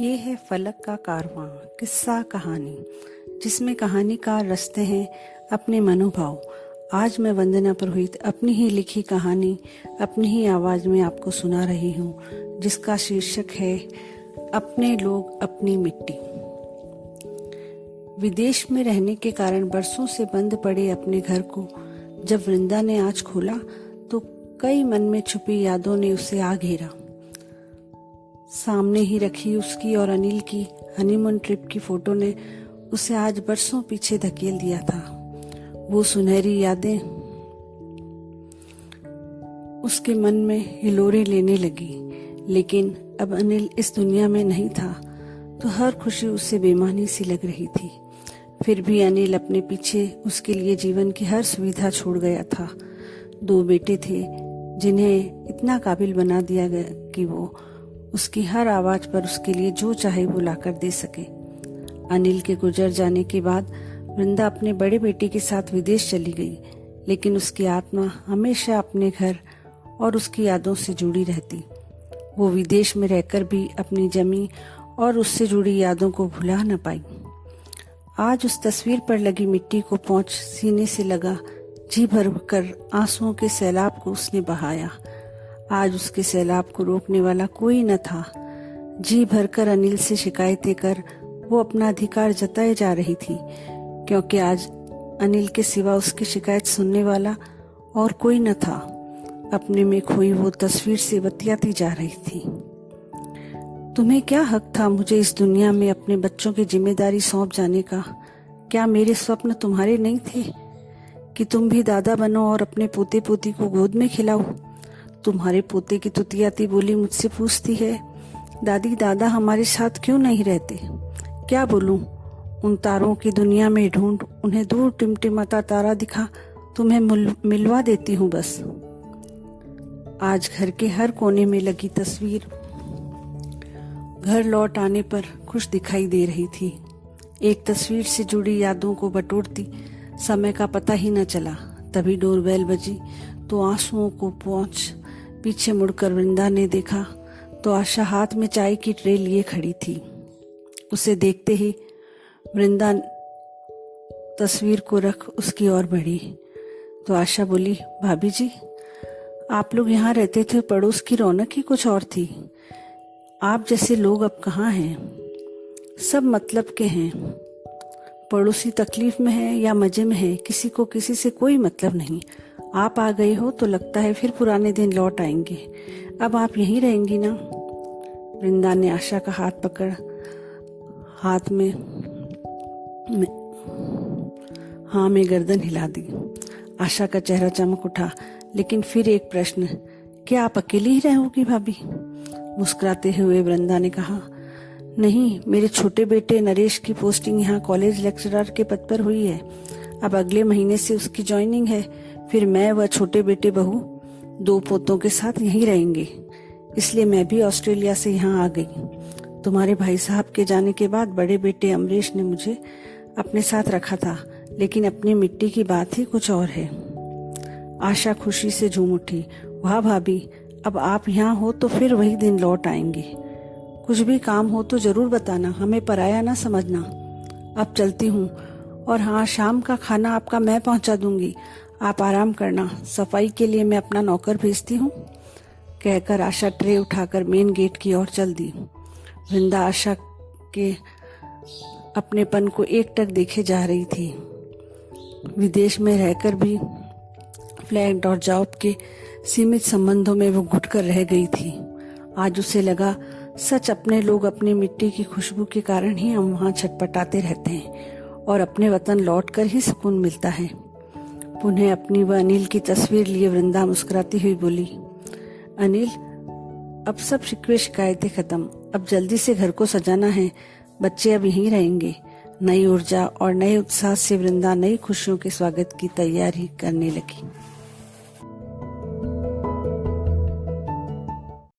ये है फलक का कारवां, किस्सा कहानी, जिसमें कहानीकार रचते हैं अपने मनोभाव। आज मैं वंदना पुरोहित अपनी ही लिखी कहानी अपनी ही आवाज में आपको सुना रही हूँ, जिसका शीर्षक है अपने लोग अपनी मिट्टी। विदेश में रहने के कारण बरसों से बंद पड़े अपने घर को जब वृंदा ने आज खोला तो कई मन में छुपी यादों ने उसे आ घेरा। सामने ही रखी उसकी और अनिल की हनीमून ट्रिप की फोटो ने उसे आज बरसों पीछे धकेल दिया था। वो सुनहरी यादें उसके मन में हिलोरे लेने लगी, लेकिन अब अनिल इस दुनिया में नहीं था तो हर खुशी उसे बेमानी सी लग रही थी। फिर भी अनिल अपने पीछे उसके लिए जीवन की हर सुविधा छोड़ गया था। 2 बेटे थे जिन्हें इतना काबिल बना दिया गया कि वो उसकी हर आवाज पर उसके लिए जो चाहे वो लाकर दे सके। अनिल के गुजर जाने के बाद वृंदा अपने बड़े बेटे के साथ विदेश चली गई, लेकिन उसकी आत्मा हमेशा अपने घर और उसकी यादों से जुड़ी रहती। वो विदेश में रहकर भी अपनी जमी और उससे जुड़ी यादों को भुला न पाई। आज उस तस्वीर पर लगी मिट्टी को पोंछ सीने से लगा, जी भर कर आंसुओं के सैलाब को उसने बहाया। आज उसके सैलाब को रोकने वाला कोई न था। जी भरकर अनिल से शिकायतें कर वो अपना अधिकार जताए जा रही थी, क्योंकि आज अनिल के सिवा उसकी शिकायत सुनने वाला और कोई न था। अपने में खोई वो तस्वीर से बतियाती जा रही थी। तुम्हें क्या हक था मुझे इस दुनिया में अपने बच्चों की जिम्मेदारी सौंप जाने का? क्या मेरे स्वप्न तुम्हारे नहीं थे कि तुम भी दादा बनो और अपने पोते पोती को गोद में खिलाओ? तुम्हारे पोते की तुतियाती बोली मुझसे पूछती है, दादी दादा हमारे साथ क्यों नहीं रहते? क्या बोलूं? उन तारों की दुनिया में ढूंढ उन्हें दूर टिमटिमाता तारा दिखा, तुम्हें मिलवा देती हूँ बस। आज घर के हर कोने में लगी तस्वीर घर लौट आने पर खुश दिखाई दे रही थी। एक तस्वीर से जुड़ी यादों को बटोरती समय का पता ही न चला। तभी डोरबेल बजी तो आंसुओं को पोंछ पीछे मुड़कर वृंदा ने देखा तो आशा हाथ में चाय की ट्रे लिए खड़ी थी। उसे देखते ही वृंदा तस्वीर को रख उसकी ओर बढ़ी तो आशा बोली, भाभी जी आप लोग यहाँ रहते थे, पड़ोस की रौनक ही कुछ और थी। आप जैसे लोग अब कहाँ हैं? सब मतलब के हैं। पड़ोसी तकलीफ में है या मजे में है, किसी को किसी से कोई मतलब नहीं। आप आ गए हो तो लगता है फिर पुराने दिन लौट आएंगे। अब आप यहीं रहेंगी ना? वृंदा ने आशा का हाथ पकड़ हाथ में हाँ में गर्दन हिला दी। आशा का चेहरा चमक उठा, लेकिन फिर एक प्रश्न, क्या आप अकेली ही रहोगी भाभी? मुस्कुराते हुए वृंदा ने कहा, नहीं, मेरे छोटे बेटे नरेश की पोस्टिंग यहाँ कॉलेज लेक्चरर के पद पर हुई है। अब अगले महीने से उसकी ज्वाइनिंग है। फिर मैं व छोटे बेटे बहू 2 पोतों के साथ यहीं रहेंगे। इसलिए मैं भी ऑस्ट्रेलिया से यहाँ आ गई। तुम्हारे भाई साहब के जाने के बाद बड़े बेटे अमरीश ने मुझे अपने साथ रखा था, लेकिन अपनी मिट्टी की बात ही कुछ और है। आशा खुशी से झूम उठी, वाह भाभी, अब आप यहाँ हो तो फिर वही दिन लौट आएंगे। कुछ भी काम हो तो जरूर बताना, हमें पराया ना समझना। अब चलती हूँ, और हाँ, शाम का खाना आपका मैं पहुँचा दूंगी। आप आराम करना, सफाई के लिए मैं अपना नौकर भेजती हूँ। कहकर आशा ट्रे उठाकर मेन गेट की ओर चल दी। वृंदा आशा के अपनेपन को एकटक देखे जा रही थी। विदेश में रहकर भी फ्लैट और जॉब के सीमित संबंधों में वो घुटकर रह गई थी। आज उसे लगा, सच अपने लोग अपनी मिट्टी की खुशबू के कारण ही हम वहाँ छटपटाते रहते हैं और अपने वतन लौटकर ही सुकून मिलता है। पुनः अपनी व अनिल की तस्वीर लिए वृंदा मुस्कुराती हुई बोली, अनिल, अब सब शिकवे शिकायतें खत्म। अब जल्दी से घर को सजाना है। बच्चे अब यहीं रहेंगे। नई ऊर्जा और नए उत्साह से वृंदा नई खुशियों के स्वागत की तैयारी करने लगी।